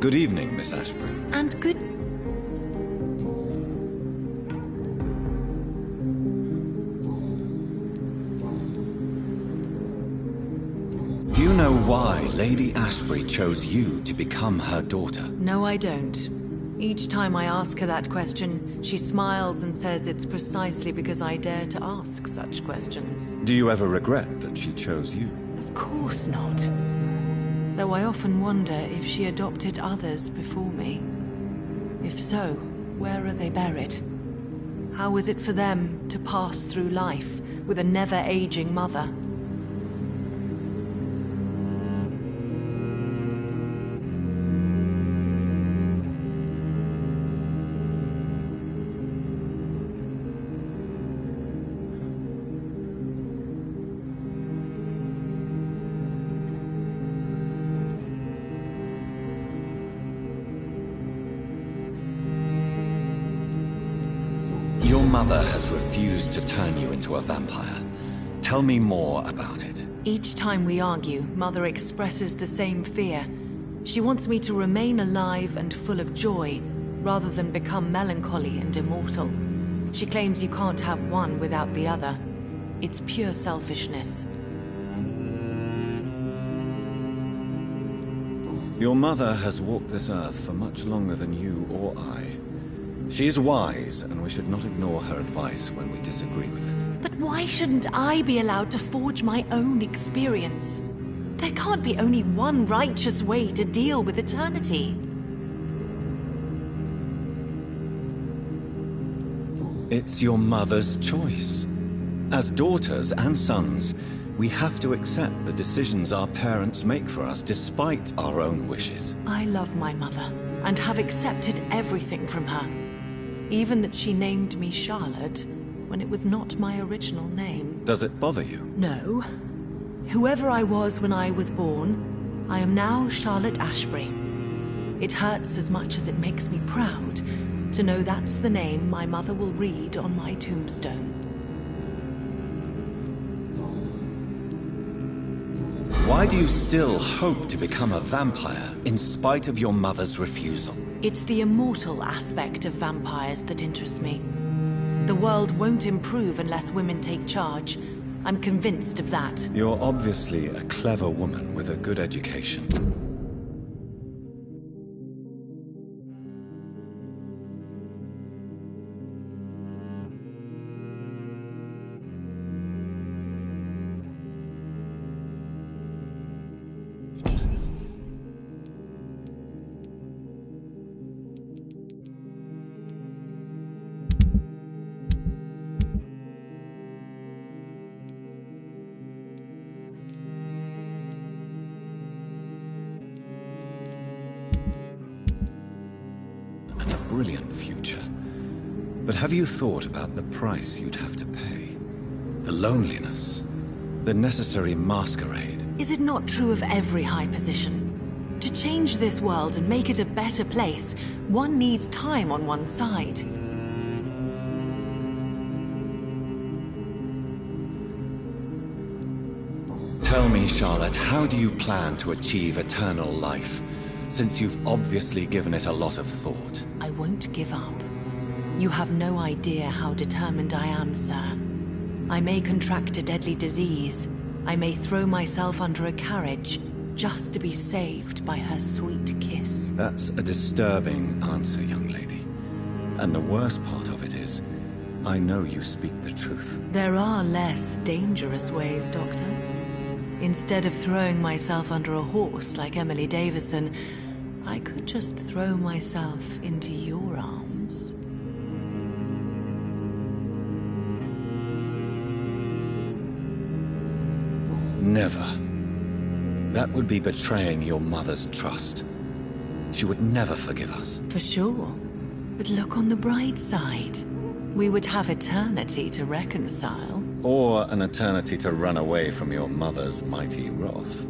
Good evening, Miss Ashbury. And good... Do you know why Lady Ashbury chose you to become her daughter? No, I don't. Each time I ask her that question, she smiles and says it's precisely because I dare to ask such questions. Do you ever regret that she chose you? Of course not. Though I often wonder if she adopted others before me. If so, where are they buried? How was it for them to pass through life with a never-aging mother? Your mother has refused to turn you into a vampire. Tell me more about it. Each time we argue, Mother expresses the same fear. She wants me to remain alive and full of joy, rather than become melancholy and immortal. She claims you can't have one without the other. It's pure selfishness. Your mother has walked this earth for much longer than you or I. She is wise, and we should not ignore her advice when we disagree with it. But why shouldn't I be allowed to forge my own experience? There can't be only one righteous way to deal with eternity. It's your mother's choice. As daughters and sons, we have to accept the decisions our parents make for us despite our own wishes. I love my mother, and have accepted everything from her. Even that she named me Charlotte, when it was not my original name. Does it bother you? No. Whoever I was when I was born, I am now Charlotte Ashbury. It hurts as much as it makes me proud to know that's the name my mother will read on my tombstone. Why do you still hope to become a vampire in spite of your mother's refusal? It's the immortal aspect of vampires that interests me. The world won't improve unless women take charge. I'm convinced of that. You're obviously a clever woman with a good education. Brilliant future. But have you thought about the price you'd have to pay? The loneliness, the necessary masquerade. Is it not true of every high position? To change this world and make it a better place, one needs time on one's side. Tell me, Charlotte, how do you plan to achieve eternal life, since you've obviously given it a lot of thought? I won't give up. You have no idea how determined I am, sir. I may contract a deadly disease. I may throw myself under a carriage, just to be saved by her sweet kiss. That's a disturbing answer, young lady. And the worst part of it is, I know you speak the truth. There are less dangerous ways, Doctor. Instead of throwing myself under a horse like Emily Davison, I could just throw myself into your arms. Never. That would be betraying your mother's trust. She would never forgive us. For sure. But look on the bright side. We would have eternity to reconcile. Or an eternity to run away from your mother's mighty wrath.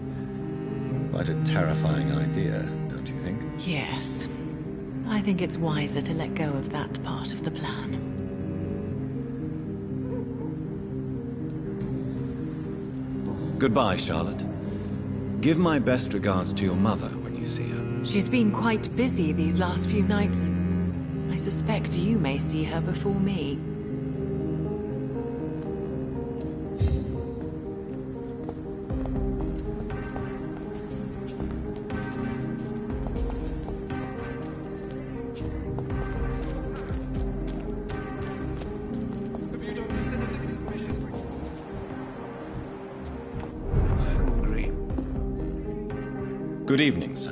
Quite a terrifying idea, don't you think? Yes. I think it's wiser to let go of that part of the plan. Goodbye, Charlotte. Give my best regards to your mother when you you see her? She's been quite busy these last few nights. I suspect you may see her before me. Good evening, sir.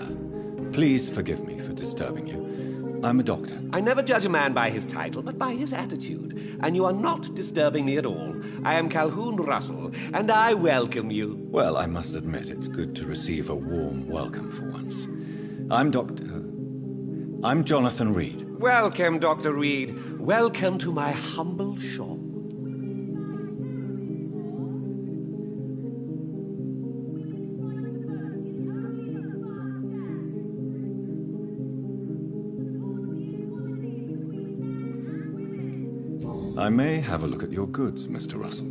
Please forgive me for disturbing you. I'm a doctor. I never judge a man by his title, but by his attitude. And you are not disturbing me at all. I am Calhoun Russell, and I welcome you. Well, I must admit it's good to receive a warm welcome for once. I'm Jonathan Reed. Welcome, Dr. Reed. Welcome to my humble shop. I may have a look at your goods, Mr. Russell.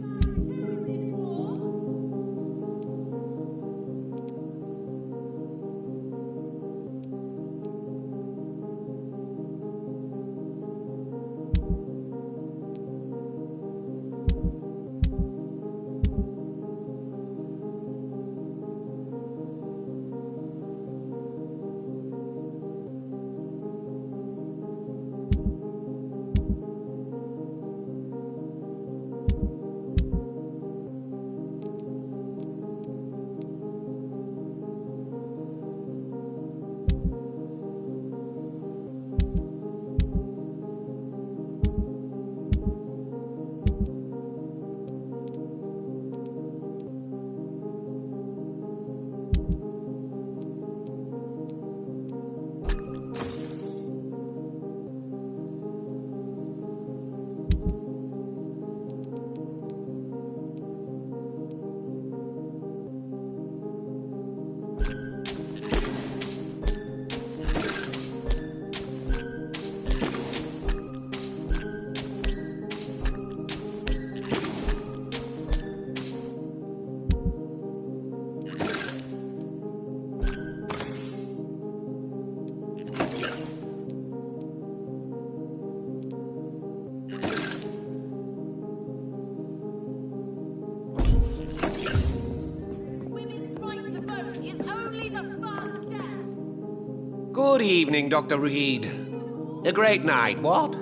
Good evening, Dr. Reed. A great night, what?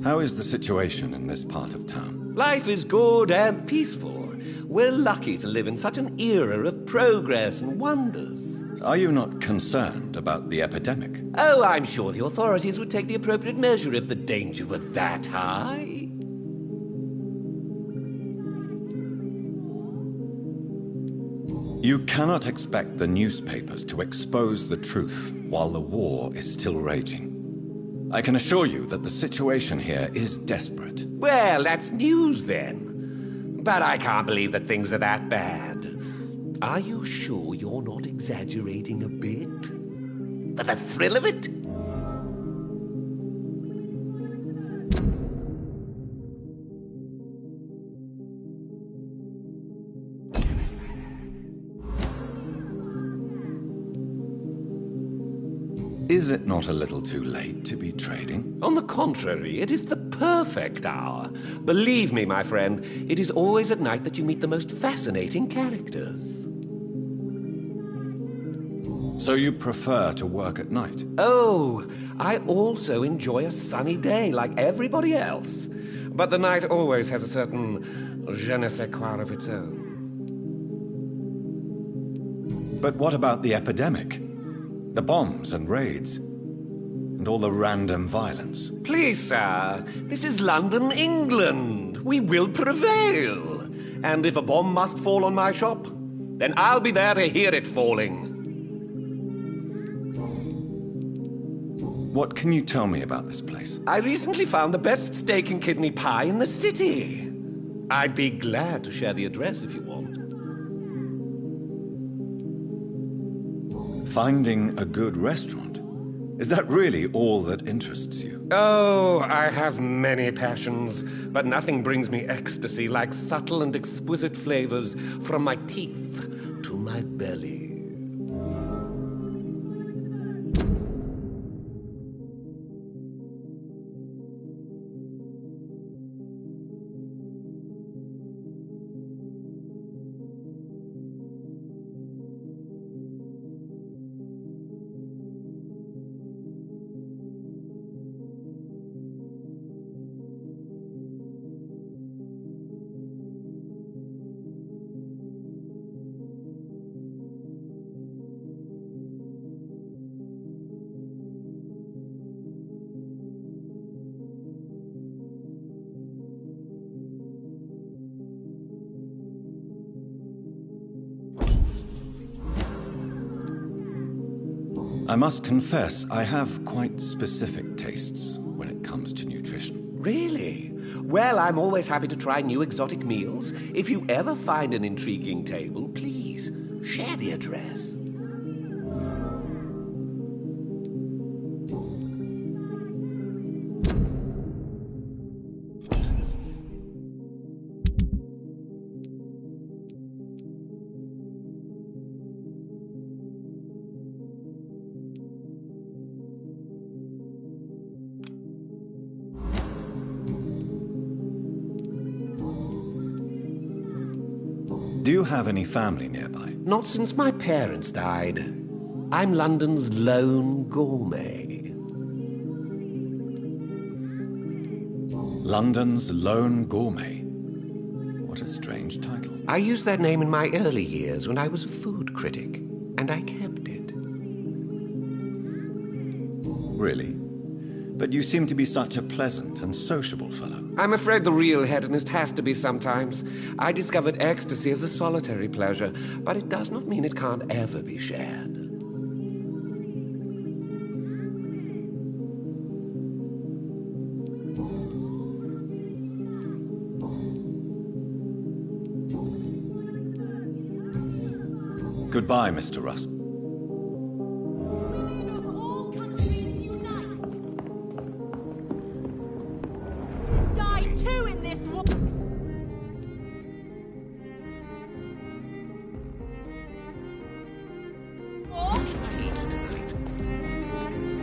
How is the situation in this part of town? Life is good and peaceful. We're lucky to live in such an era of progress and wonders. Are you not concerned about the epidemic? Oh, I'm sure the authorities would take the appropriate measure if the danger were that high. You cannot expect the newspapers to expose the truth while the war is still raging. I can assure you that the situation here is desperate. Well, that's news then. But I can't believe that things are that bad. Are you sure you're not exaggerating a bit? For the thrill of it? Is it not a little too late to be trading? On the contrary, it is the perfect hour. Believe me, my friend, it is always at night that you meet the most fascinating characters. So you prefer to work at night? Oh, I also enjoy a sunny day like everybody else. But the night always has a certain je ne sais quoi of its own. But what about the epidemic? The bombs and raids? And all the random violence? Please, sir, this is London, England. We will prevail. And if a bomb must fall on my shop, then I'll be there to hear it falling. What can you tell me about this place? I recently found the best steak and kidney pie in the city. I'd be glad to share the address if you want. Finding a good restaurant? Is that really all that interests you? Oh, I have many passions, but nothing brings me ecstasy like subtle and exquisite flavors from my teeth to my belly. I must confess, I have quite specific tastes when it comes to nutrition. Really? Well, I'm always happy to try new exotic meals. If you ever find an intriguing table, please share the address. Do you have any family nearby? Not since my parents died. I'm London's lone gourmet. London's Lone Gourmet. What a strange title. I used that name in my early years when I was a food critic, and I kept it. Really? But you seem to be such a pleasant and sociable fellow. I'm afraid the real hedonist has to be sometimes. I discovered ecstasy as a solitary pleasure, but it does not mean it can't ever be shared. Goodbye, Mr. Russell.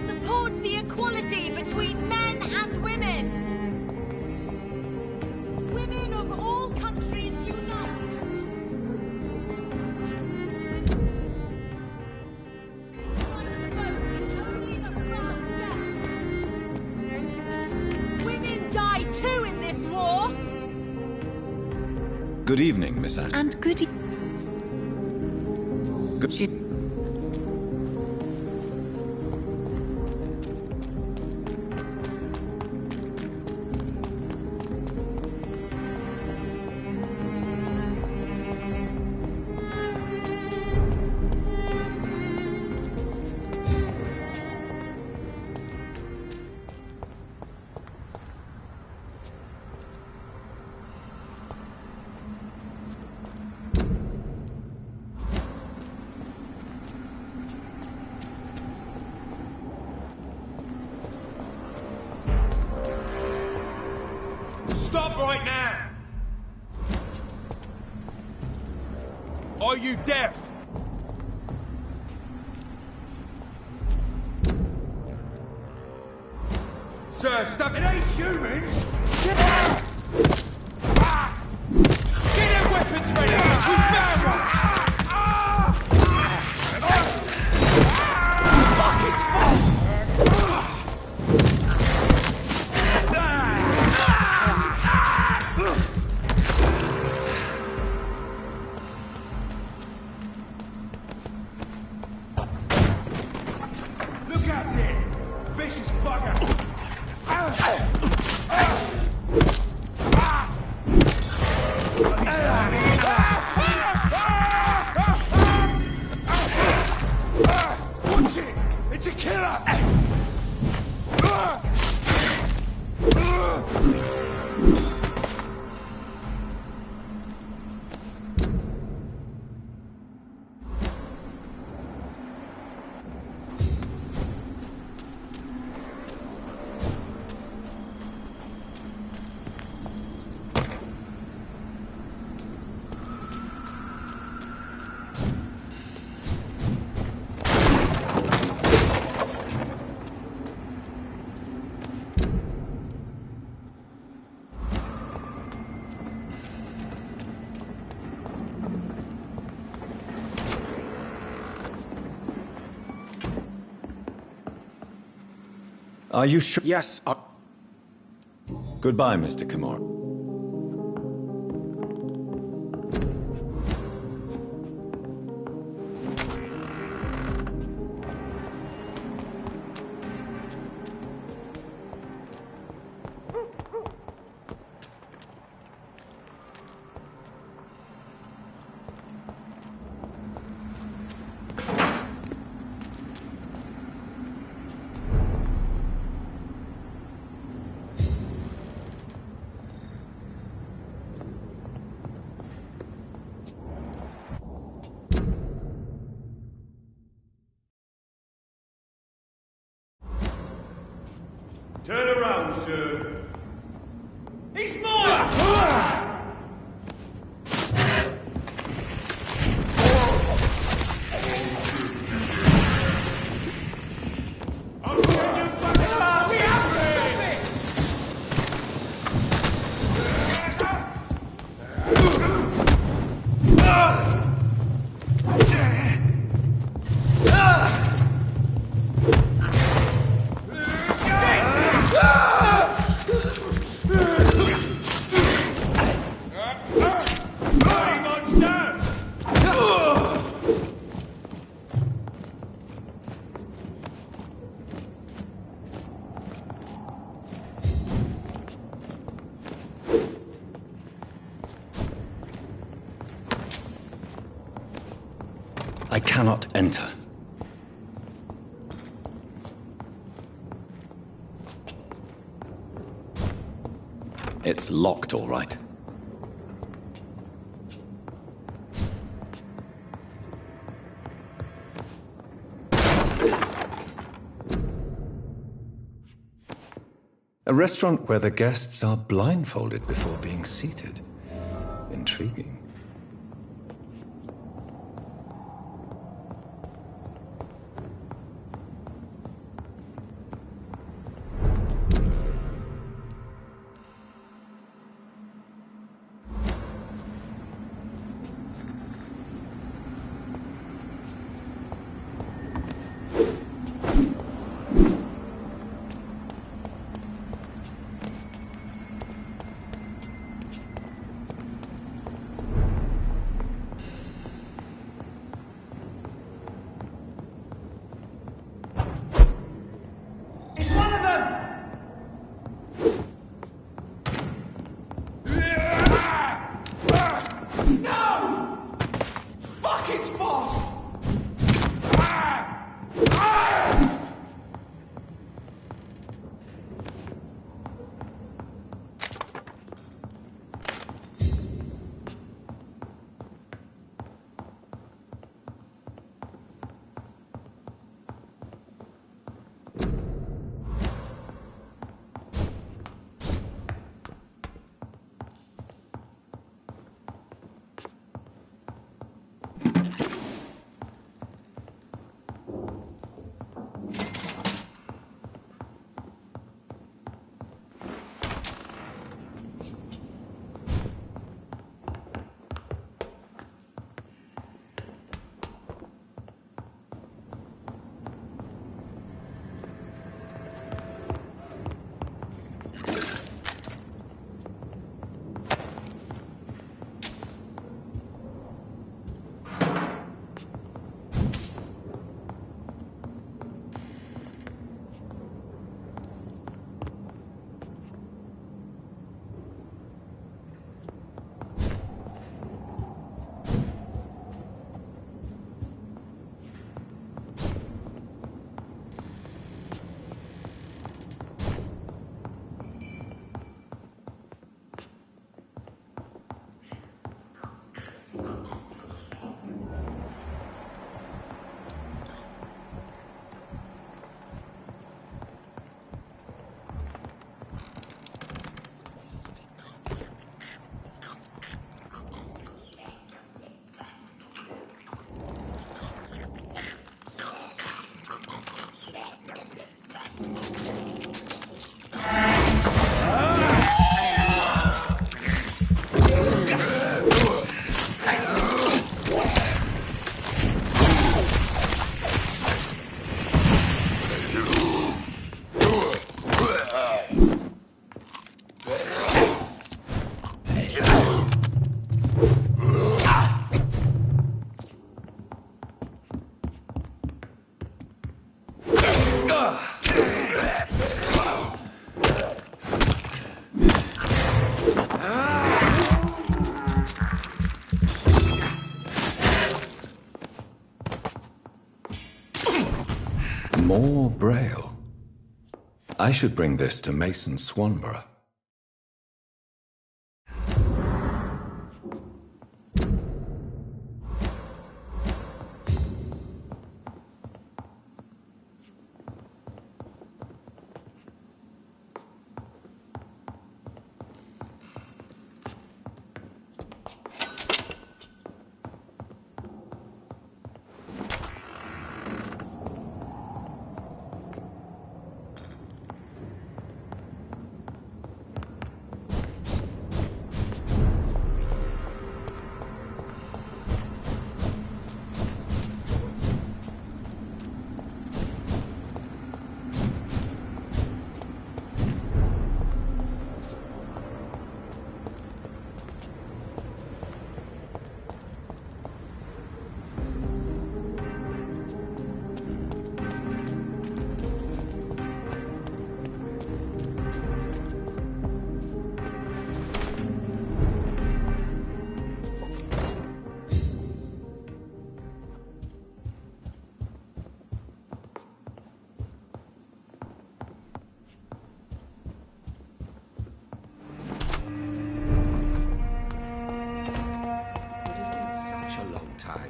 Support the equality between men and women. Women of all countries unite. Good evening, Miss Ash. And good She... Stop right now! Are you deaf? Sir, stop! It ain't human! Get out! Get their weapons ready! We found one! Fuck, it's fast! Look at it! Vicious bugger! Watch it! It's a killer! Are you sure? Yes, Goodbye, Mr. Kimura. turn around, sir. He's mine! I cannot enter. It's locked, all right. A restaurant where the guests are blindfolded before being seated. Intriguing. it's fast! More Braille. I should bring this to Mason Swanborough.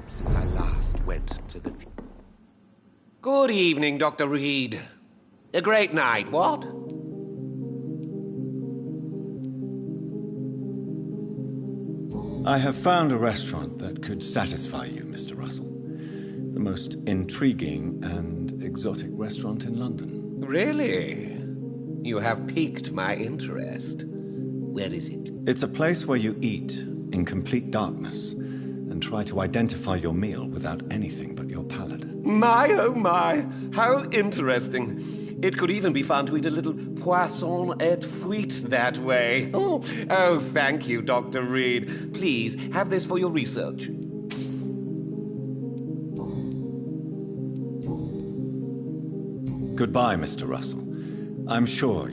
Since I last went to the... Good evening, Dr. Reed. A great night, what? I have found a restaurant that could satisfy you, Mr. Russell. The most intriguing and exotic restaurant in London. Really? You have piqued my interest. Where is it? It's a place where you eat in complete darkness and try to identify your meal without anything but your palate. My, oh my, how interesting. It could even be fun to eat a little poisson et fruit that way. Oh, thank you, Dr. Reed. Please, have this for your research. Goodbye, Mr. Russell. I'm sure...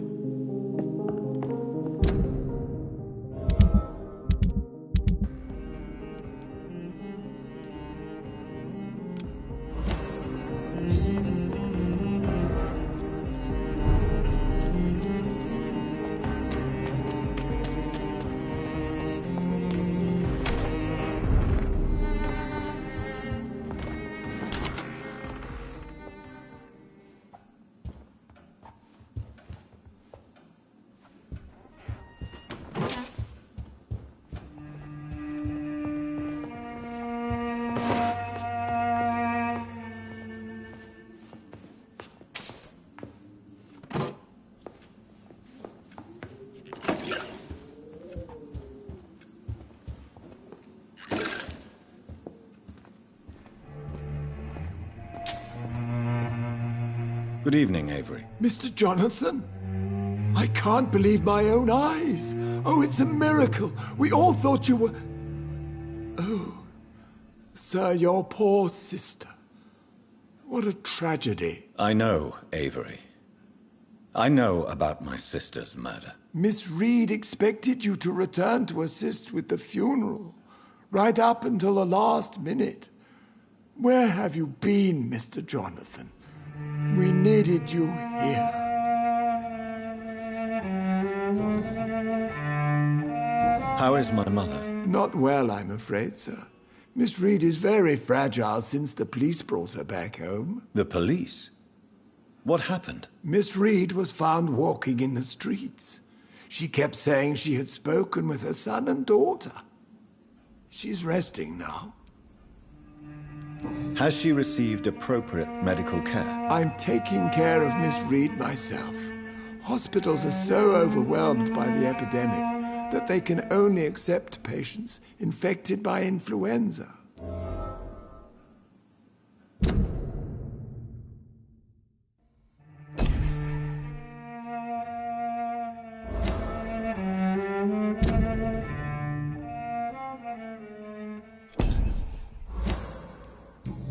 Good evening, Avery. Mr. Jonathan? I can't believe my own eyes. Oh, it's a miracle. We all thought you were... Oh, sir, your poor sister. What a tragedy. I know, Avery. I know about my sister's murder. Miss Reed expected you to return to assist with the funeral, right up until the last minute. Where have you been, Mr. Jonathan? We needed you here. How is my mother? Not well, I'm afraid, sir. Miss Reed is very fragile since the police brought her back home. The police? What happened? Miss Reed was found walking in the streets. She kept saying she had spoken with her son and daughter. She's resting now. Has she received appropriate medical care? I'm taking care of Miss Reed myself. Hospitals are so overwhelmed by the epidemic that they can only accept patients infected by influenza.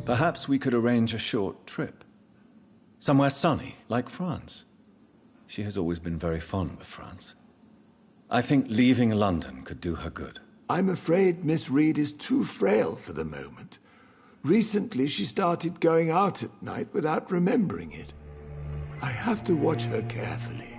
Perhaps we could arrange a short trip. Somewhere sunny, like France. She has always been very fond of France. I think leaving London could do her good. I'm afraid Miss Reed is too frail for the moment. Recently, she started going out at night without remembering it. I have to watch her carefully.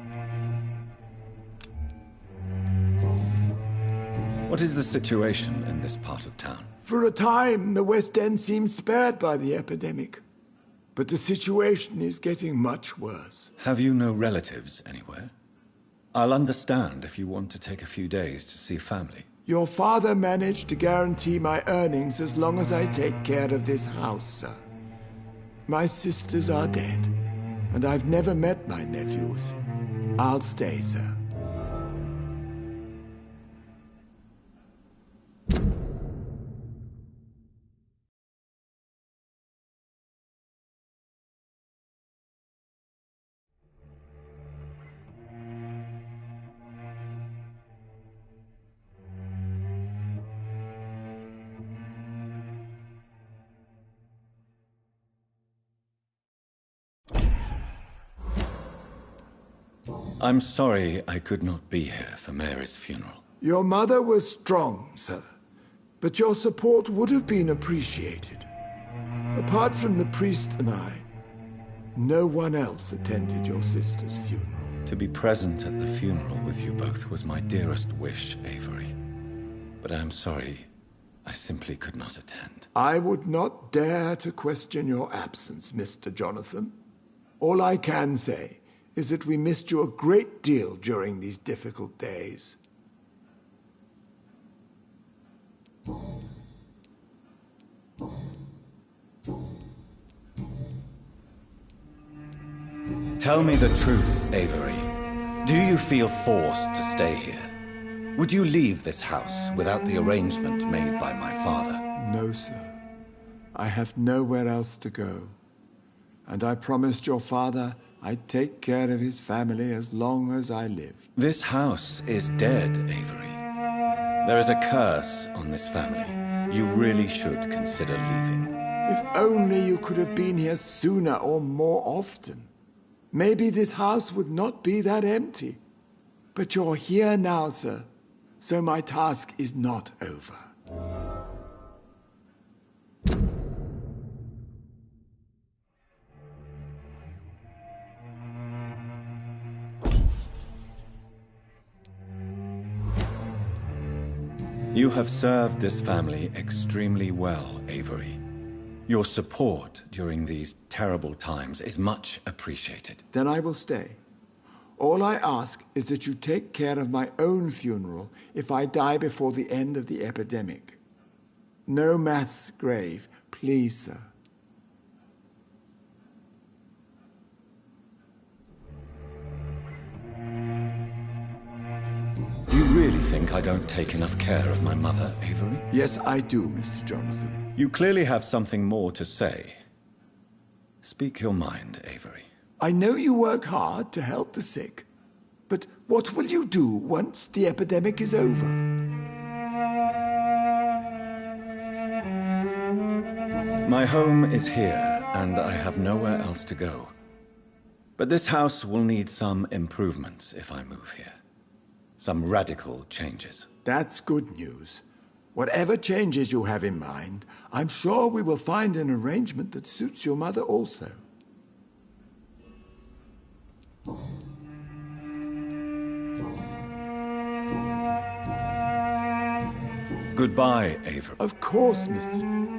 What is the situation in this part of town? For a time, the West End seemed spared by the epidemic. But the situation is getting much worse. Have you no relatives anywhere? I'll understand if you want to take a few days to see family. Your father managed to guarantee my earnings as long as I take care of this house, sir. My sisters are dead, and I've never met my nephews. I'll stay, sir. I'm sorry I could not be here for Mary's funeral. Your mother was strong, sir, but your support would have been appreciated. Apart from the priest and I, no one else attended your sister's funeral. To be present at the funeral with you both was my dearest wish, Avery. But I'm sorry, I simply could not attend. I would not dare to question your absence, Mr. Jonathan. All I can say is that we missed you a great deal during these difficult days. Tell me the truth, Avery. Do you feel forced to stay here? Would you leave this house without the arrangement made by my father? No, sir. I have nowhere else to go. And I promised your father I'd take care of his family as long as I lived. This house is dead, Avery. There is a curse on this family. You really should consider leaving. If only you could have been here sooner or more often. Maybe this house would not be that empty. But you're here now, sir, so my task is not over. You have served this family extremely well, Avery. Your support during these terrible times is much appreciated. Then I will stay. All I ask is that you take care of my own funeral if I die before the end of the epidemic. No mass grave, please, sir. Do you really think I don't take enough care of my mother, Avery? Yes, I do, Mr. Jonathan. You clearly have something more to say. Speak your mind, Avery. I know you work hard to help the sick, but what will you do once the epidemic is over? My home is here, and I have nowhere else to go. But this house will need some improvements if I move here. Some radical changes. That's good news. Whatever changes you have in mind, I'm sure we will find an arrangement that suits your mother also. Goodbye, Avery. Of course, Mr.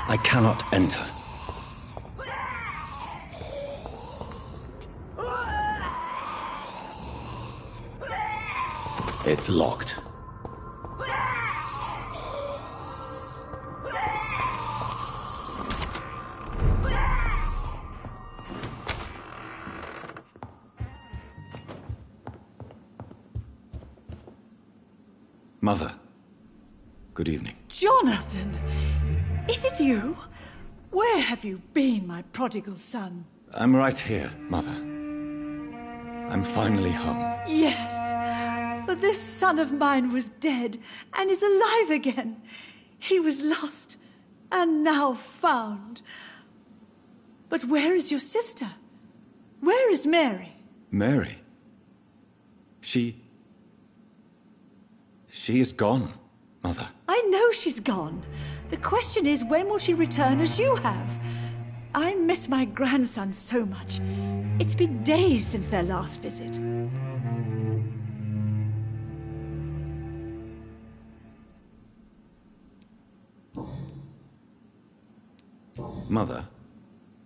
I cannot enter. It's locked. Mother, good evening. Jonathan! Is it you? Where have you been, my prodigal son? I'm right here, Mother. I'm finally home. Yes, for this son of mine was dead and is alive again. He was lost and now found. But where is your sister? Where is Mary? Mary? She is gone, Mother. I know she's gone. The question is, when will she return as you have? I miss my grandson so much. It's been days since their last visit. Mother,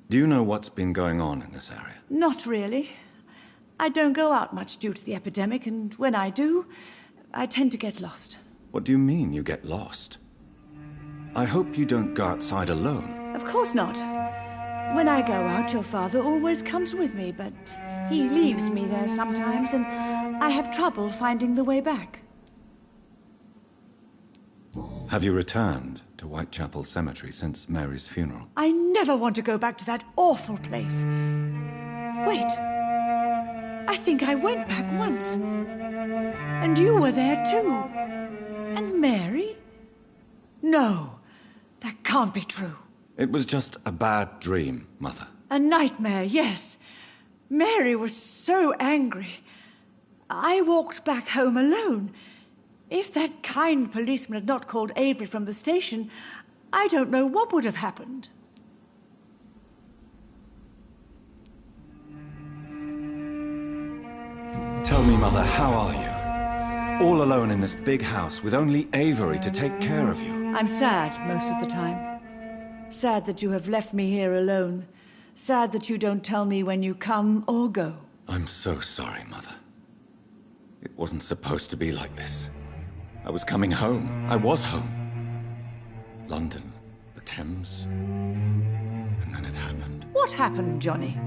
do you know what's been going on in this area? Not really. I don't go out much due to the epidemic, and when I do, I tend to get lost. What do you mean you get lost? I hope you don't go outside alone. Of course not. When I go out, your father always comes with me, but he leaves me there sometimes, and I have trouble finding the way back. Have you returned to Whitechapel Cemetery since Mary's funeral? I never want to go back to that awful place. Wait. I think I went back once. And you were there too. And Mary? No, that can't be true. It was just a bad dream, Mother. A nightmare, yes. Mary was so angry. I walked back home alone. If that kind policeman had not called Avery from the station, I don't know what would have happened. Tell me, Mother, how are you? All alone in this big house with only Avery to take care of you. I'm sad most of the time. Sad that you have left me here alone. Sad that you don't tell me when you come or go. I'm so sorry, Mother. It wasn't supposed to be like this. I was coming home. I was home. London, the Thames, and then it happened. What happened, Johnny?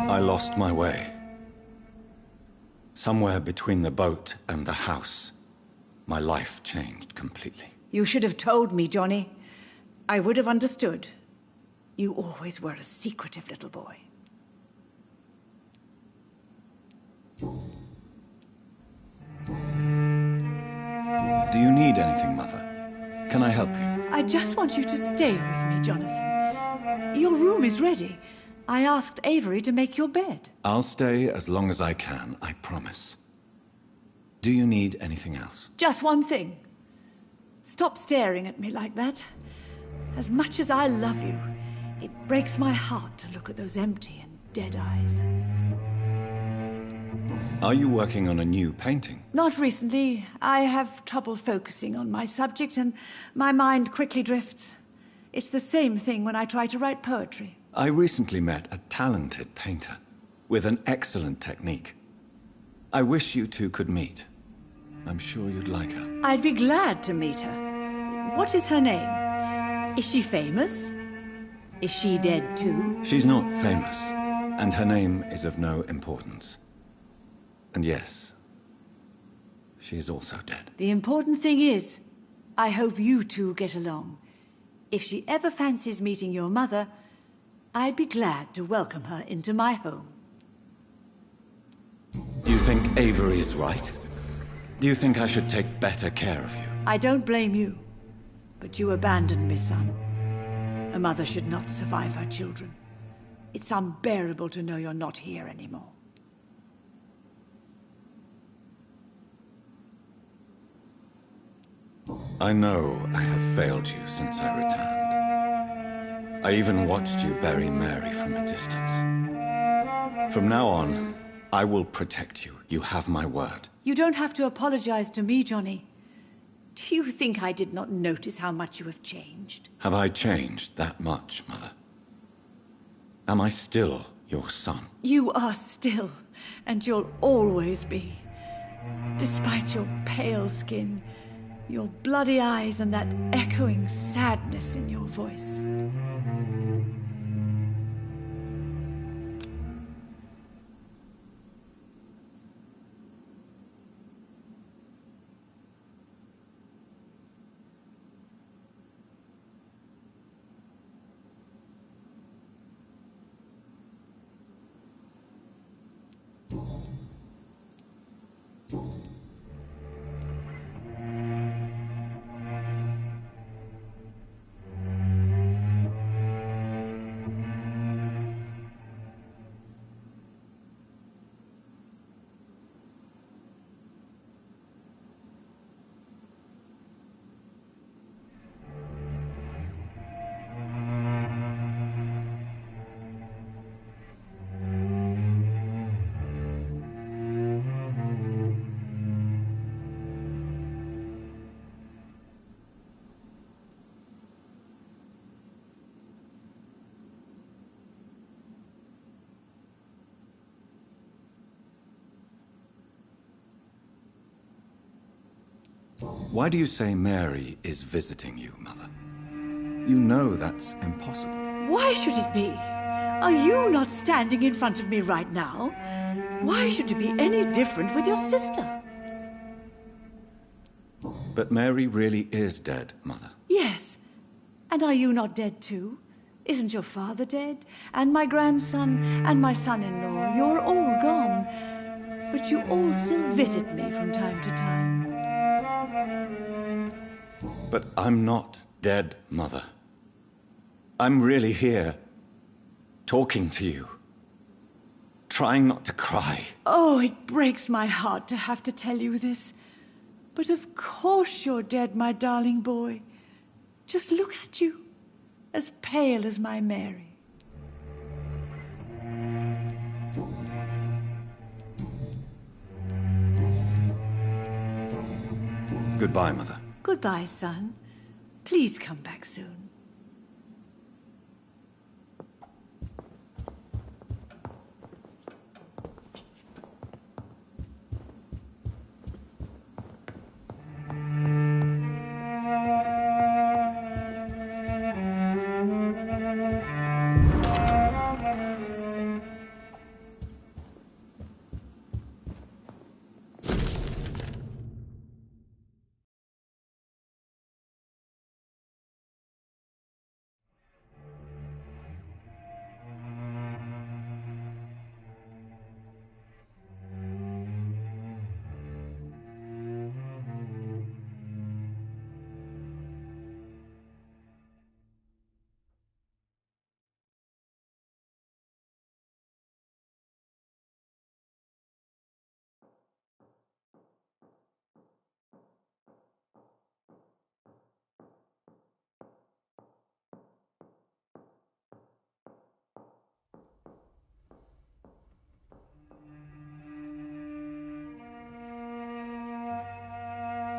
I lost my way. Somewhere between the boat and the house, my life changed completely. You should have told me, Johnny. I would have understood. You always were a secretive little boy. Do you need anything, Mother? Can I help you? I just want you to stay with me, Jonathan. Your room is ready. I asked Avery to make your bed. I'll stay as long as I can, I promise. Do you need anything else? Just one thing. Stop staring at me like that. As much as I love you, it breaks my heart to look at those empty and dead eyes. Are you working on a new painting? Not recently. I have trouble focusing on my subject and my mind quickly drifts. It's the same thing when I try to write poetry. I recently met a talented painter with an excellent technique. I wish you two could meet. I'm sure you'd like her. I'd be glad to meet her. What is her name? Is she famous? Is she dead too? She's not famous, and her name is of no importance. And yes, she is also dead. The important thing is, I hope you two get along. If she ever fancies meeting your mother, I'd be glad to welcome her into my home. Do you think Avery is right? Do you think I should take better care of you? I don't blame you, but you abandoned me, son. A mother should not survive her children. It's unbearable to know you're not here anymore. I know I have failed you since I returned. I even watched you bury Mary from a distance. From now on, I will protect you. You have my word. You don't have to apologize to me, Johnny. Do you think I did not notice how much you have changed? Have I changed that much, Mother? Am I still your son? You are still, and you'll always be. Despite your pale skin, your bloody eyes, and that echoing sadness in your voice. Why do you say Mary is visiting you, Mother? You know that's impossible. Why should it be? Are you not standing in front of me right now? Why should it be any different with your sister? But Mary really is dead, Mother. Yes. And are you not dead too? Isn't your father dead? And my grandson? And my son-in-law? You're all gone. But you all still visit me from time to time. But I'm not dead, Mother. I'm really here, talking to you, trying not to cry. Oh, it breaks my heart to have to tell you this. But of course you're dead, my darling boy. Just look at you, as pale as my Mary. Goodbye, Mother. Goodbye, son. Please come back soon.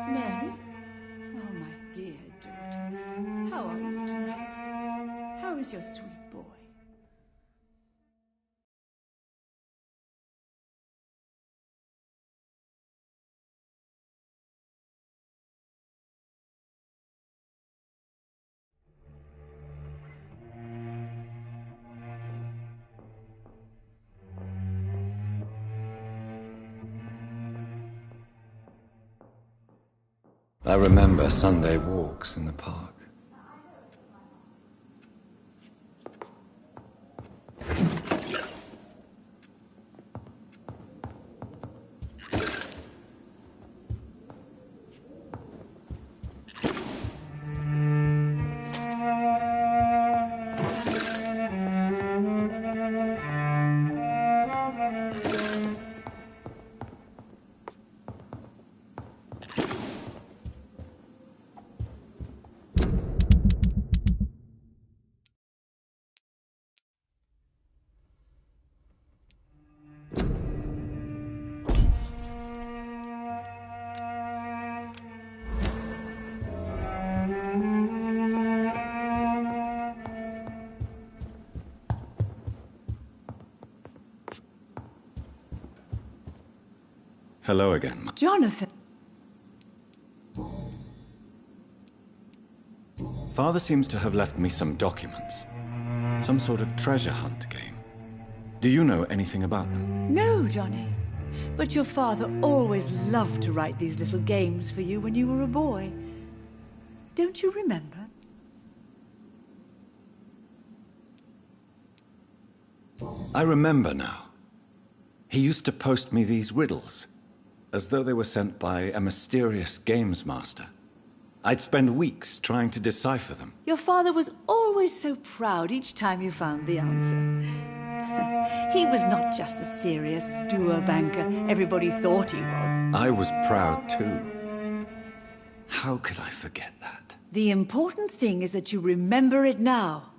Mary? Oh, my dear daughter. How are you tonight? How is your sweet boy? I remember Sunday walks in the park. Hello again, Ma. Jonathan! Father seems to have left me some documents. Some sort of treasure hunt game. Do you know anything about them? No, Johnny. But your father always loved to write these little games for you when you were a boy. Don't you remember? I remember now. He used to post me these riddles, as though they were sent by a mysterious games master. I'd spend weeks trying to decipher them. Your father was always so proud each time you found the answer. He was not just the serious, doer banker everybody thought he was. I was proud too. How could I forget that? The important thing is that you remember it now.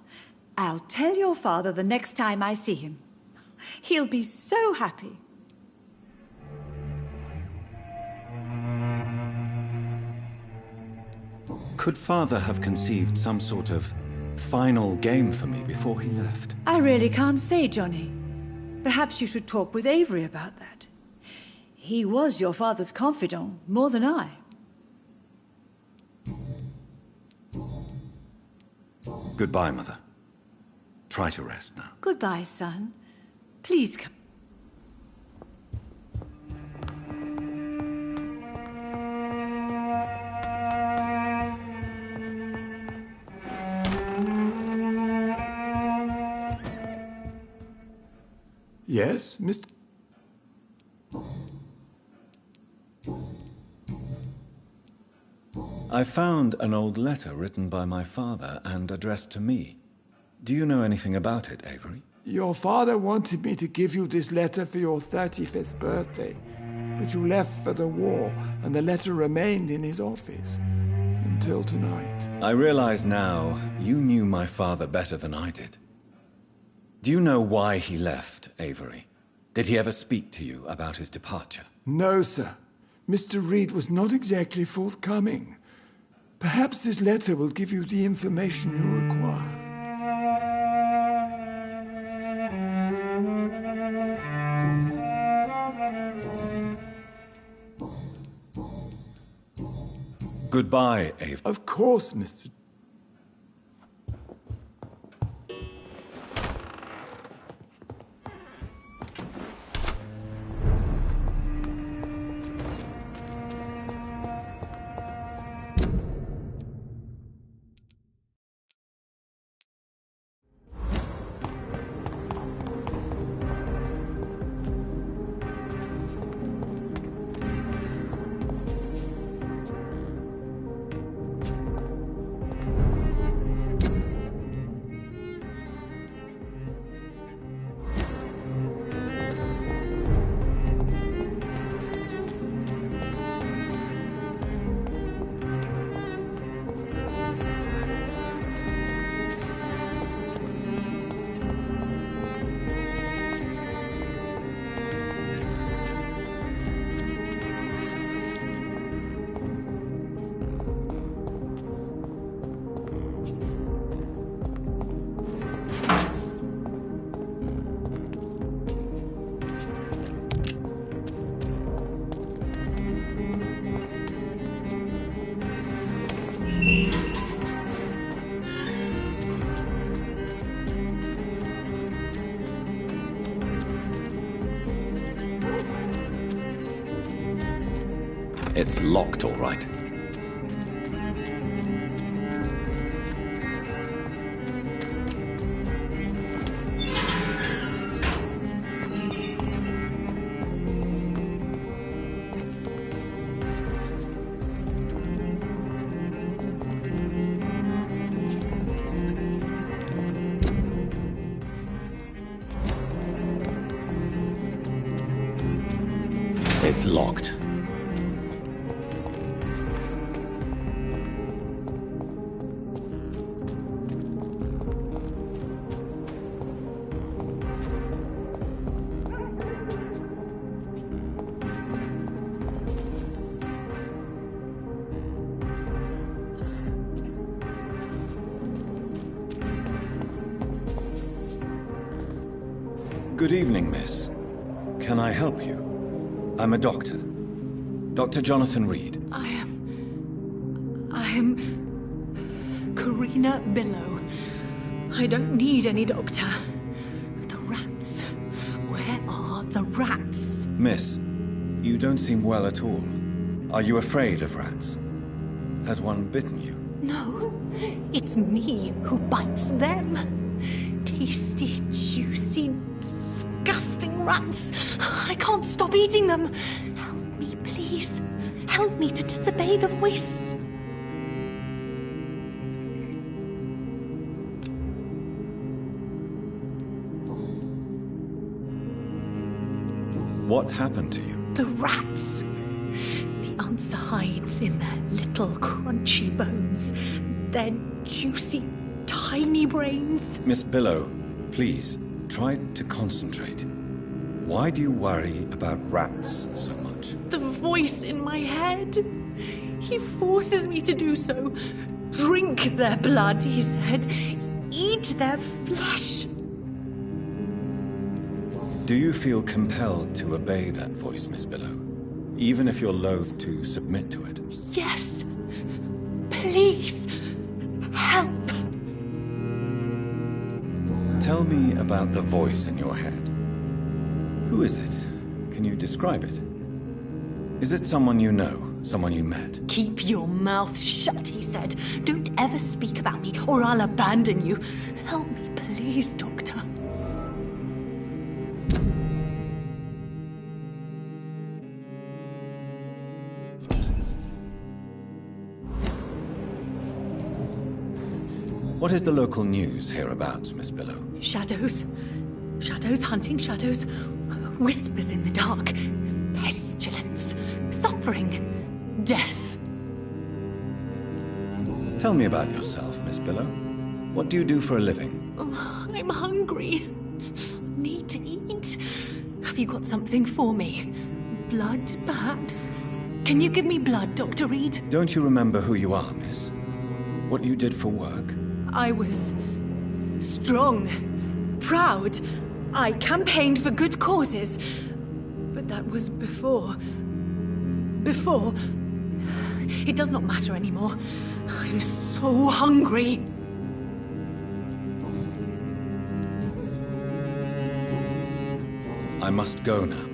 I'll tell your father the next time I see him. He'll be so happy. Could Father have conceived some sort of final game for me before he left? I really can't say, Johnny. Perhaps you should talk with Avery about that. He was your father's confidant, more than I. Goodbye, Mother. Try to rest now. Goodbye, son. Please come. Yes, Mr. I found an old letter written by my father and addressed to me. Do you know anything about it, Avery? Your father wanted me to give you this letter for your 35th birthday, but you left for the war, and the letter remained in his office until tonight. I realize now you knew my father better than I did. Do you know why he left, Avery? Did he ever speak to you about his departure? No, sir. Mr. Reed was not exactly forthcoming. Perhaps this letter will give you the information you require. Goodbye, Avery. Of course, Mr. It's locked, all right. It's locked. Good evening, miss. Can I help you? I'm a doctor. Dr. Jonathan Reed. I am Karina Billow. I don't need any doctor. The rats. Where are the rats? Miss, you don't seem well at all. Are you afraid of rats? Has one bitten you? No, it's me who bites them. Tasty, juicy, disgusting rats. I can't stop eating them. Help me, please. Help me to disobey the voice. What happened to you? The rats. The answer hides in their little crunchy bones. Their juicy, tiny brains. Miss Billow, please, try to concentrate. Why do you worry about rats so much? The voice in my head. He forces me to do so. Drink their blood, he said. Eat their flesh. Do you feel compelled to obey that voice, Miss Billow? Even if you're loath to submit to it? Yes. Please. Help. Tell me about the voice in your head. Who is it? Can you describe it? Is it someone you know? Someone you met? Keep your mouth shut, he said. Don't ever speak about me, or I'll abandon you. Help me, please, Doctor. What is the local news hereabouts, Miss Billow? Shadows. Shadows hunting shadows. Whispers in the dark. Pestilence. Suffering. Death. Tell me about yourself, Miss Billow. What do you do for a living? I'm hungry. Need to eat. Have you got something for me? Blood, perhaps? Can you give me blood, Dr. Reed? Don't you remember who you are, miss? What you did for work? I was strong, proud. I campaigned for good causes. But that was before. Before. It does not matter anymore. I'm so hungry. I must go now.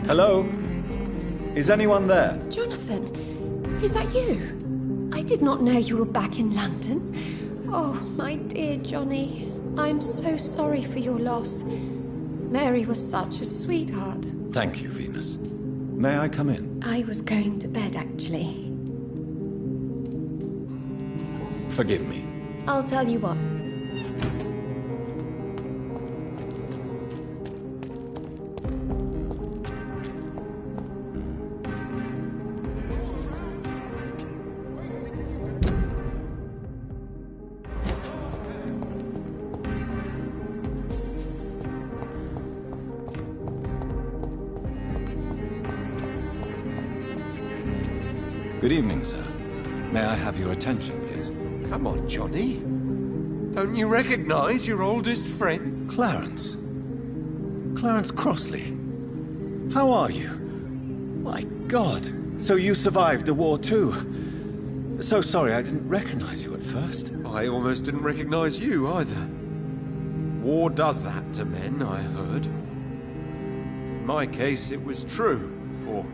Hello? Is anyone there? Jonathan, is that you? I did not know you were back in London. Oh, my dear Johnny, I'm so sorry for your loss. Mary was such a sweetheart. Thank you, Venus. May I come in? I was going to bed, actually. Forgive me. I'll tell you what. Good evening, sir. May I have your attention, please? Come on, Johnny. Don't you recognize your oldest friend? Clarence. Clarence Crossley. How are you? My God. So you survived the war too. So sorry I didn't recognize you at first. I almost didn't recognize you either. War does that to men, I heard. In my case, it was true, for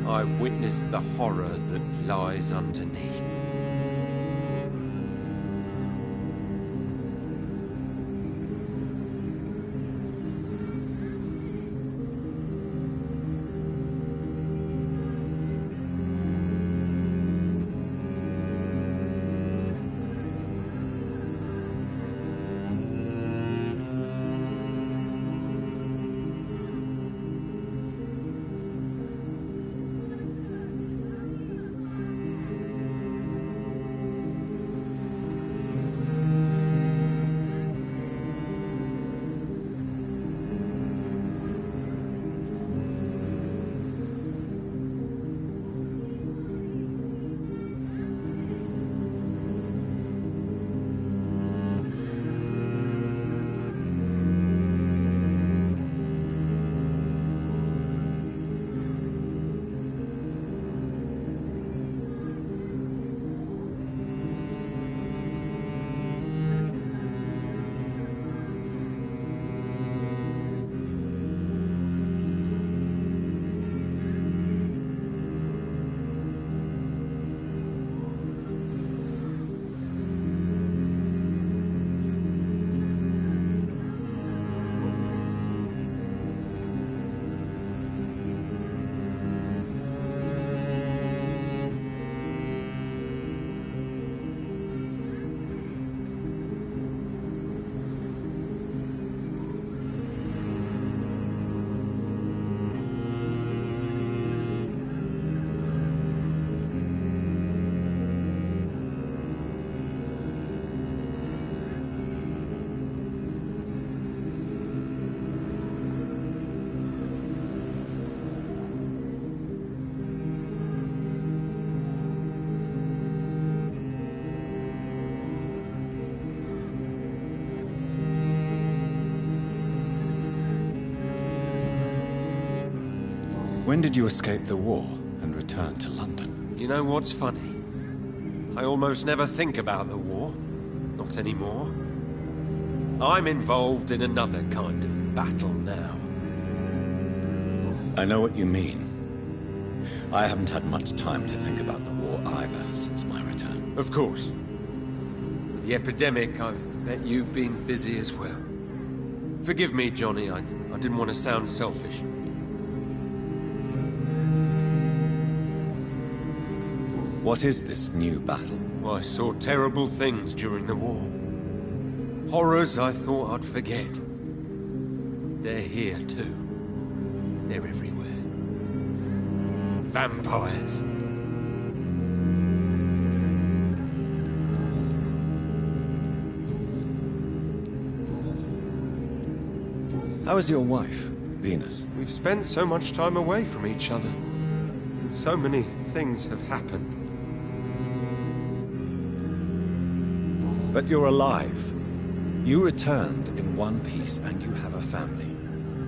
I witnessed the horror that lies underneath. When did you escape the war and return to London? You know what's funny? I almost never think about the war. Not anymore. I'm involved in another kind of battle now. I know what you mean. I haven't had much time to think about the war either since my return. Of course. With the epidemic, I bet you've been busy as well. Forgive me, Johnny, I didn't want to sound selfish. What is this new battle? I saw terrible things during the war. Horrors I thought I'd forget. They're here too. They're everywhere. Vampires. How is your wife, Venus? We've spent so much time away from each other. And so many things have happened. But you're alive. You returned in one piece and you have a family.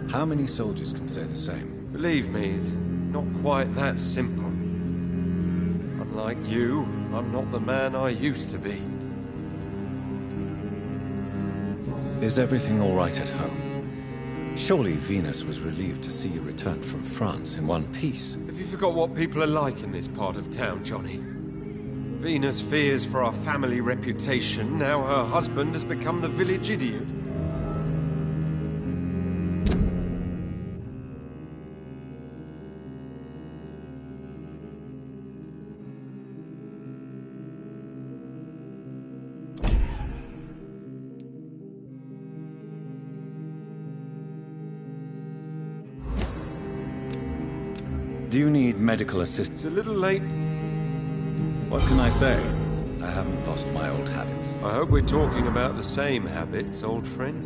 How many soldiers can say the same? Believe me, it's not quite that simple. Unlike you, I'm not the man I used to be. Is everything all right at home? Surely Venus was relieved to see you return from France in one piece. Have you forgot what people are like in this part of town, Johnny? Venus fears for our family reputation. Now her husband has become the village idiot. Do you need medical assistance? It's a little late. What can I say? I haven't lost my old habits. I hope we're talking about the same habits, old friend.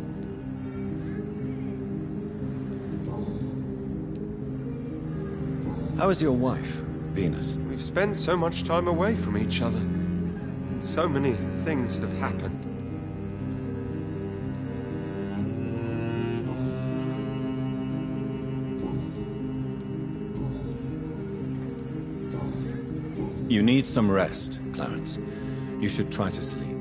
How is your wife, Venus? We've spent so much time away from each other. So many things have happened. You need some rest, Clarence. You should try to sleep.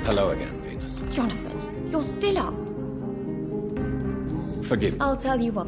Hello again, Venus. Jonathan, you're still up. Forgive me. I'll tell you what.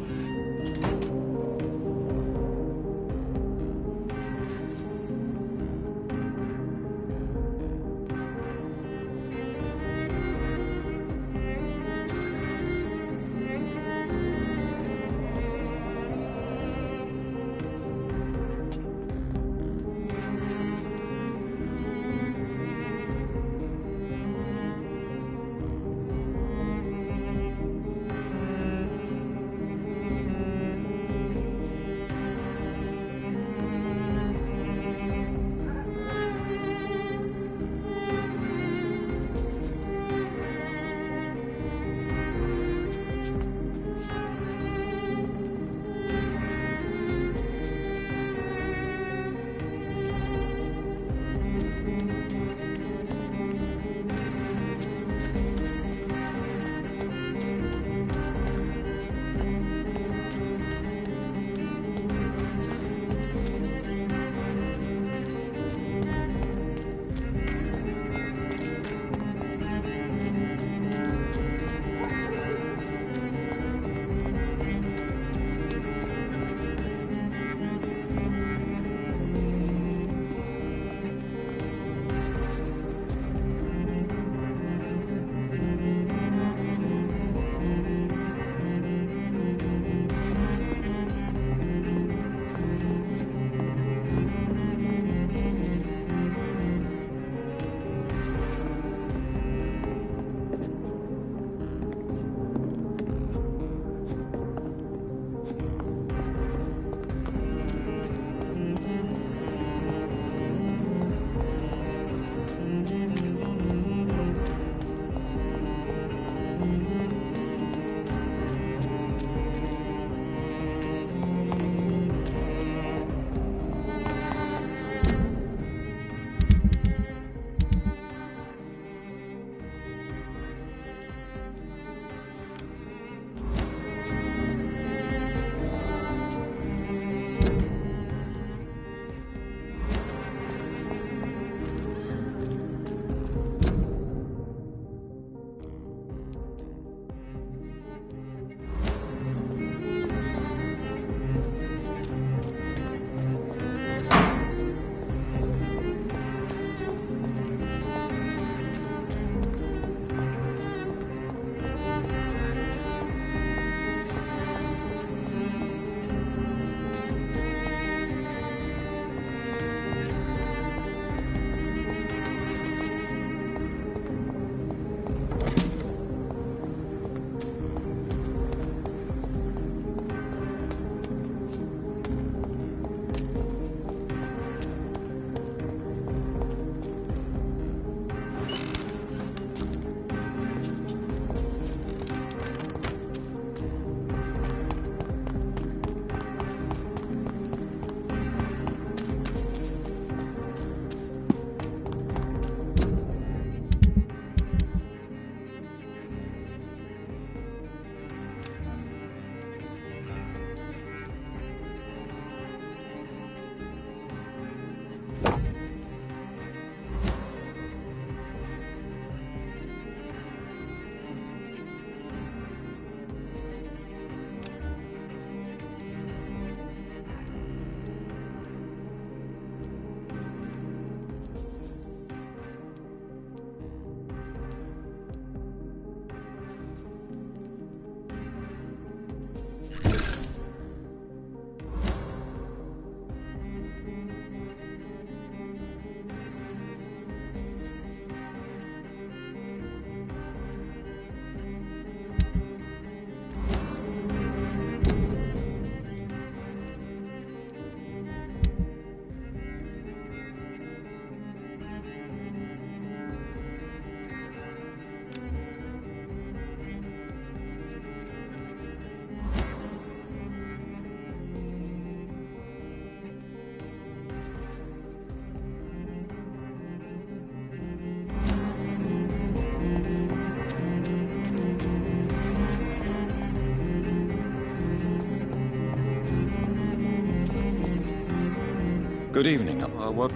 Good evening. What?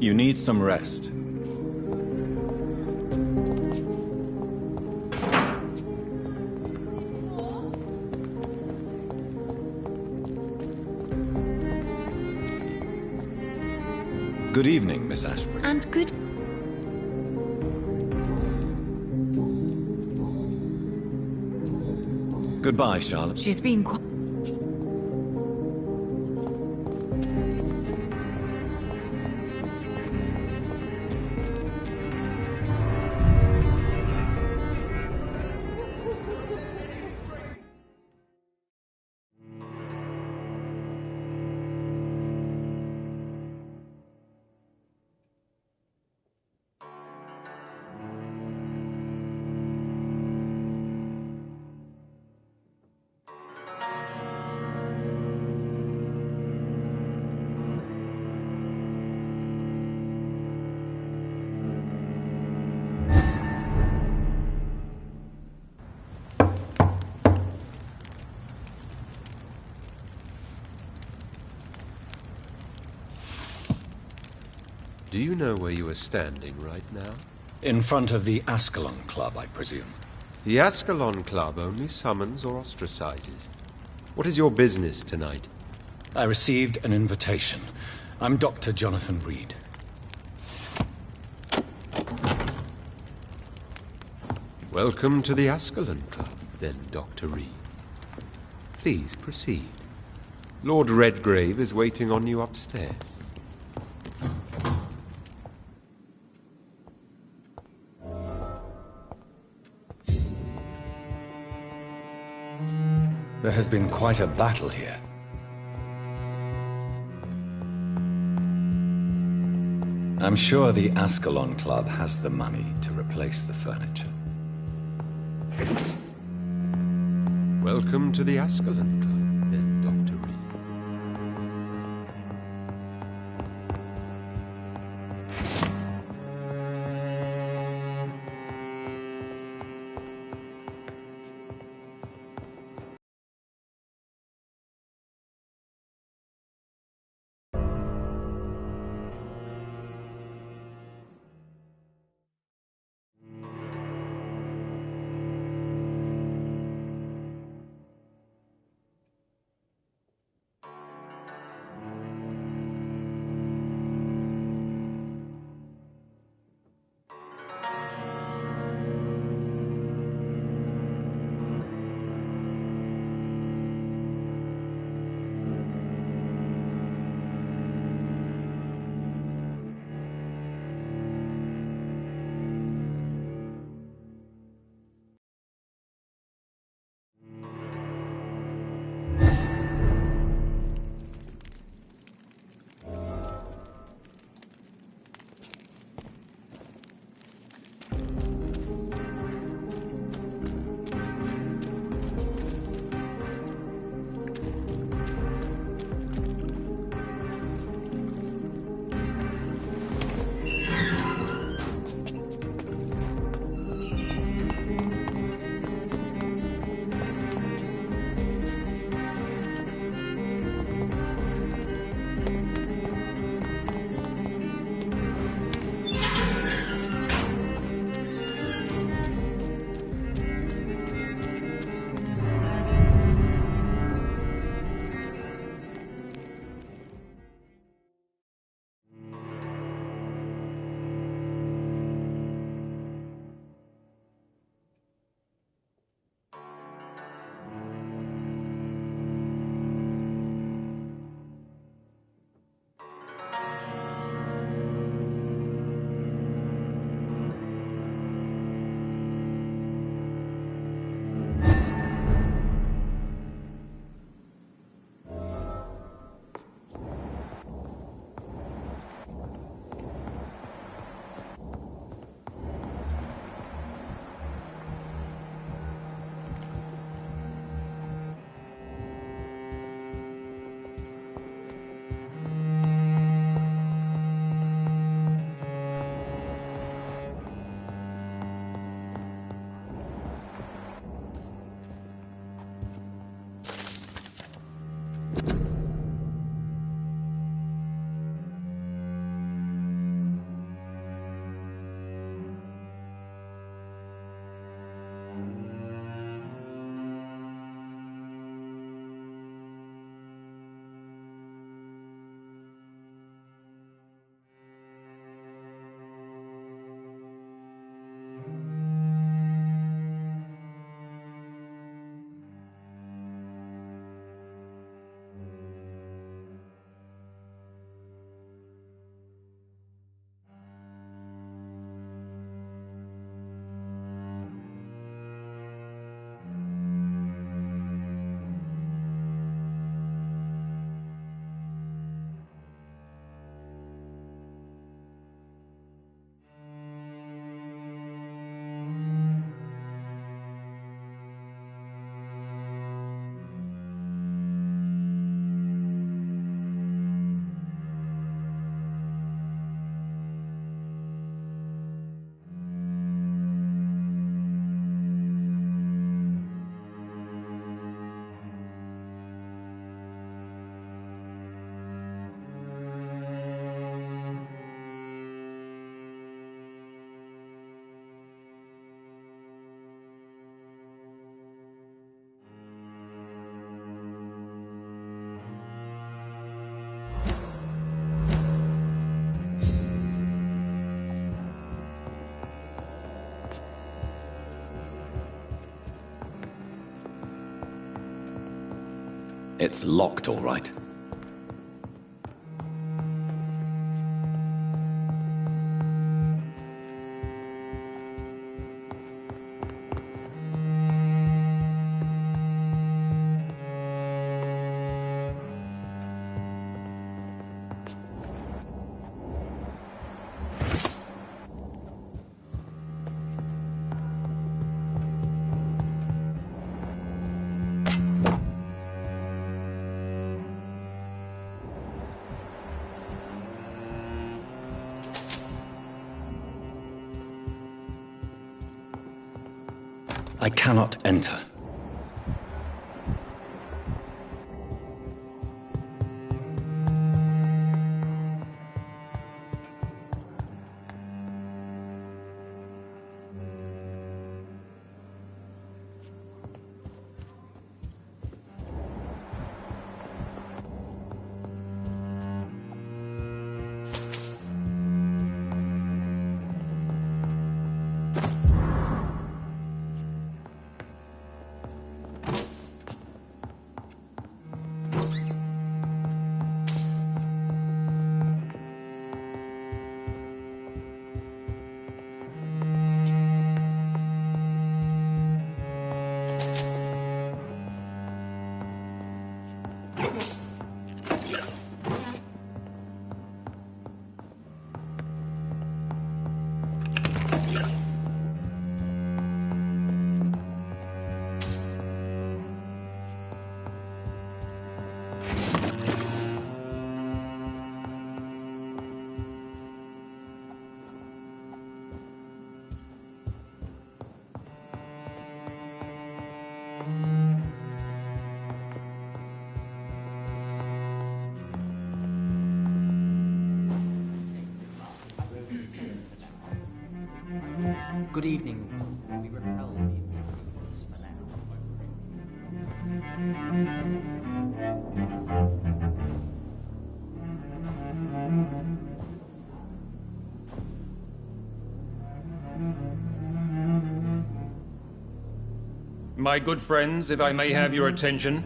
You need some rest. Good evening, Miss Ashbury. And good... Goodbye, Charlotte. She's been quite... Do you know where you are standing right now? In front of the Ascalon Club, I presume. The Ascalon Club only summons or ostracizes. What is your business tonight? I received an invitation. I'm Dr. Jonathan Reed. Welcome to the Ascalon Club, then, Dr. Reed. Please proceed. Lord Redgrave is waiting on you upstairs. There has been quite a battle here. I'm sure the Ascalon Club has the money to replace the furniture. Welcome to the Ascalon Club, then, Dr. Reed. It's locked, all right. I cannot enter. Good evening. We repel the intruders for now. My good friends, if I may have your attention.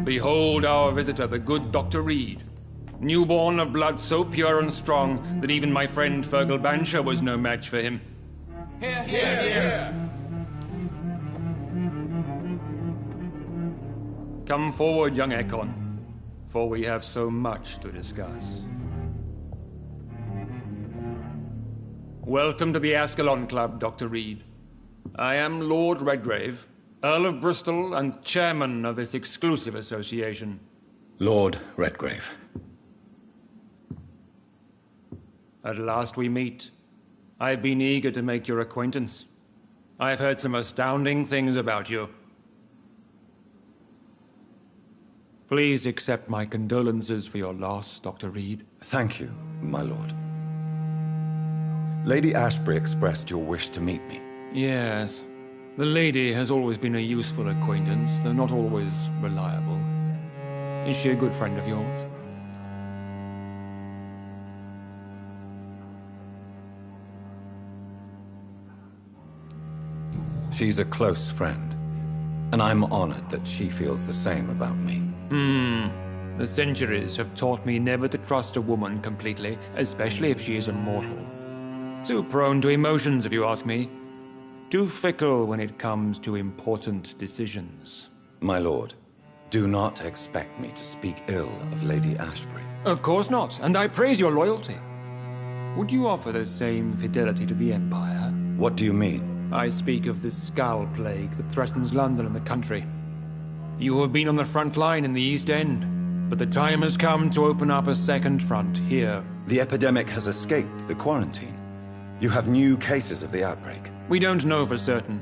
Behold our visitor, the good Dr. Reed. Newborn of blood so pure and strong that even my friend Fergal Bansher was no match for him. Hear, hear, hear! Come forward, young Ekon, for we have so much to discuss. Welcome to the Ascalon Club, Dr. Reed. I am Lord Redgrave, Earl of Bristol and chairman of this exclusive association. Lord Redgrave. At last we meet. I've been eager to make your acquaintance. I've heard some astounding things about you. Please accept my condolences for your loss, Dr. Reed. Thank you, my lord. Lady Ashbury expressed your wish to meet me. Yes. The lady has always been a useful acquaintance, though not always reliable. Is she a good friend of yours? She's a close friend, and I'm honored that she feels the same about me. The centuries have taught me never to trust a woman completely, especially if she is a mortal. Too prone to emotions, if you ask me. Too fickle when it comes to important decisions. My lord, do not expect me to speak ill of Lady Ashbury. Of course not, and I praise your loyalty. Would you offer the same fidelity to the Empire? What do you mean? I speak of the Skull Plague that threatens London and the country. You have been on the front line in the East End, but the time has come to open up a second front here. The epidemic has escaped the quarantine. You have new cases of the outbreak. We don't know for certain,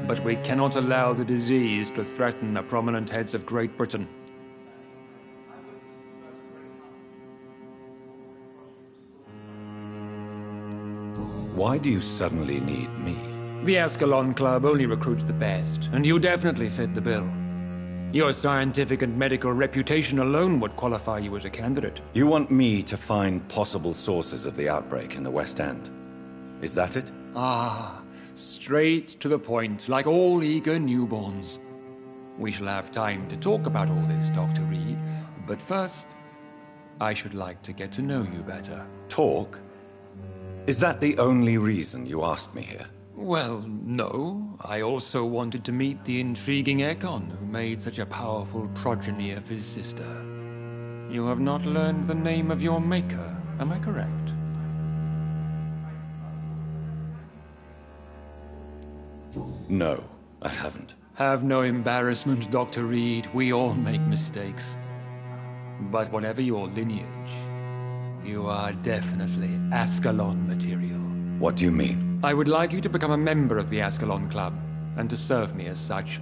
but we cannot allow the disease to threaten the prominent heads of Great Britain. Why do you suddenly need me? The Ascalon Club only recruits the best, and you definitely fit the bill. Your scientific and medical reputation alone would qualify you as a candidate. You want me to find possible sources of the outbreak in the West End. Is that it? Ah, straight to the point, like all eager newborns. We shall have time to talk about all this, Dr. Reed. But first, I should like to get to know you better. Talk? Is that the only reason you asked me here? Well, no. I also wanted to meet the intriguing Ekon, who made such a powerful progeny of his sister. You have not learned the name of your maker, am I correct? No, I haven't. Have no embarrassment, Dr. Reed. We all make mistakes. But whatever your lineage, you are definitely Ascalon material. What do you mean? I would like you to become a member of the Ascalon Club, and to serve me as such.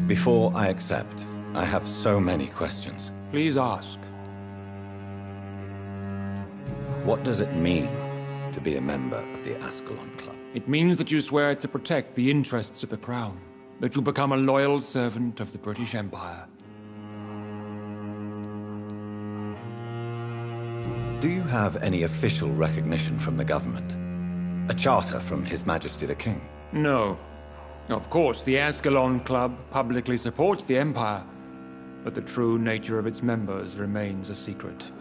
Before I accept, I have so many questions. Please ask. What does it mean to be a member of the Ascalon Club? It means that you swear to protect the interests of the Crown, that you become a loyal servant of the British Empire. Do you have any official recognition from the government? A charter from His Majesty the King? No. Of course, the Ascalon Club publicly supports the Empire, but the true nature of its members remains a secret.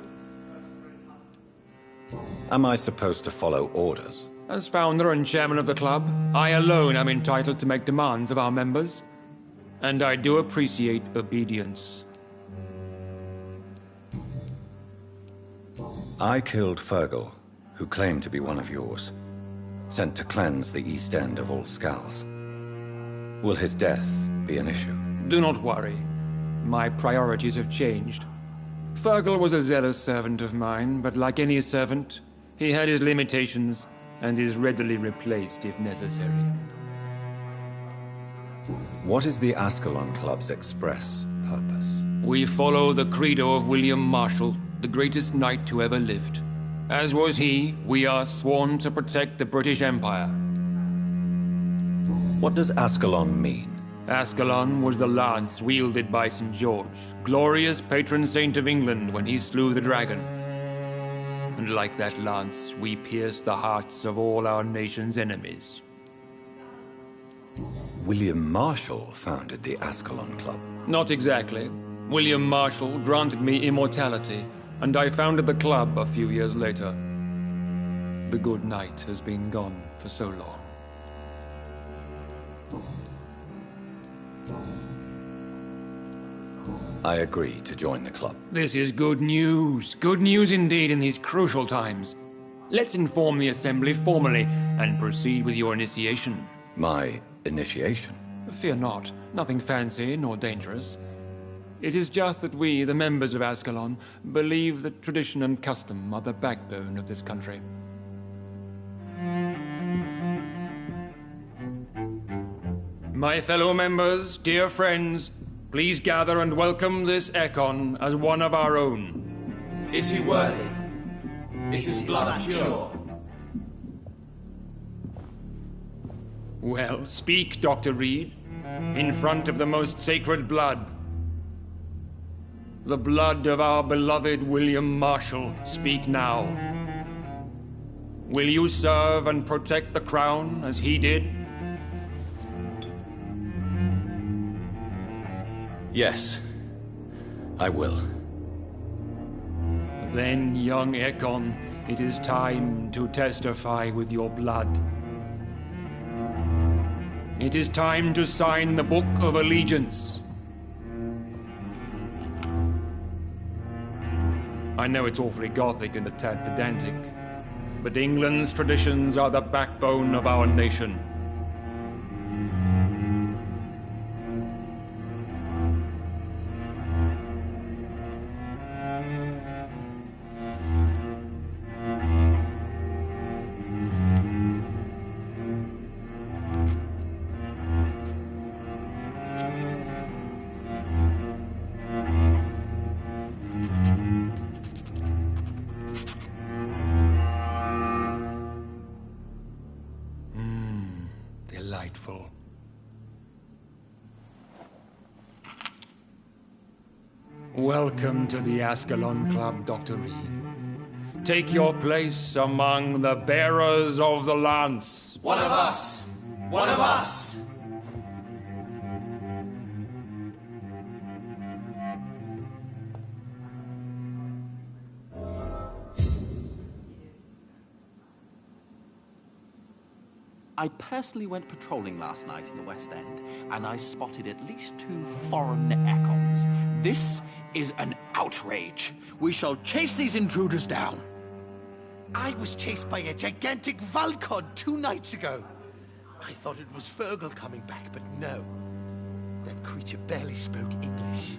Am I supposed to follow orders? As founder and chairman of the club, I alone am entitled to make demands of our members, and I do appreciate obedience. I killed Fergal, who claimed to be one of yours, sent to cleanse the East End of all Skulls. Will his death be an issue? Do not worry. My priorities have changed. Fergal was a zealous servant of mine, but like any servant, he had his limitations and is readily replaced if necessary. What is the Ascalon Club's express purpose? We follow the credo of William Marshall, the greatest knight who ever lived. As was he, we are sworn to protect the British Empire. What does Ascalon mean? Ascalon was the lance wielded by St. George, glorious patron saint of England when he slew the dragon. And like that lance, we pierce the hearts of all our nation's enemies. William Marshall founded the Ascalon Club. Not exactly. William Marshall granted me immortality, and I founded the club a few years later. The good knight has been gone for so long. I agree to join the club. This is good news. Good news indeed in these crucial times. Let's inform the Assembly formally and proceed with your initiation. My initiation? Fear not. Nothing fancy nor dangerous. It is just that we, the members of Ascalon, believe that tradition and custom are the backbone of this country. My fellow members, dear friends, please gather and welcome this Ekon as one of our own. Is he worthy? Is his blood pure? Well, speak, Dr. Reed, in front of the most sacred blood. The blood of our beloved William Marshall, speak now. Will you serve and protect the crown as he did? Yes, I will. Then, young Ekon, it is time to testify with your blood. It is time to sign the Book of Allegiance. I know it's awfully gothic and a tad pedantic, but England's traditions are the backbone of our nation. Delightful. Welcome to the Ascalon Club, Dr. Reed. Take your place among the bearers of the lance. One of us! One of us! I personally went patrolling last night in the West End, and I spotted at least 2 foreign econs. This is an outrage. We shall chase these intruders down. I was chased by a gigantic Valcod 2 nights ago. I thought it was Fergal coming back, but no. That creature barely spoke English.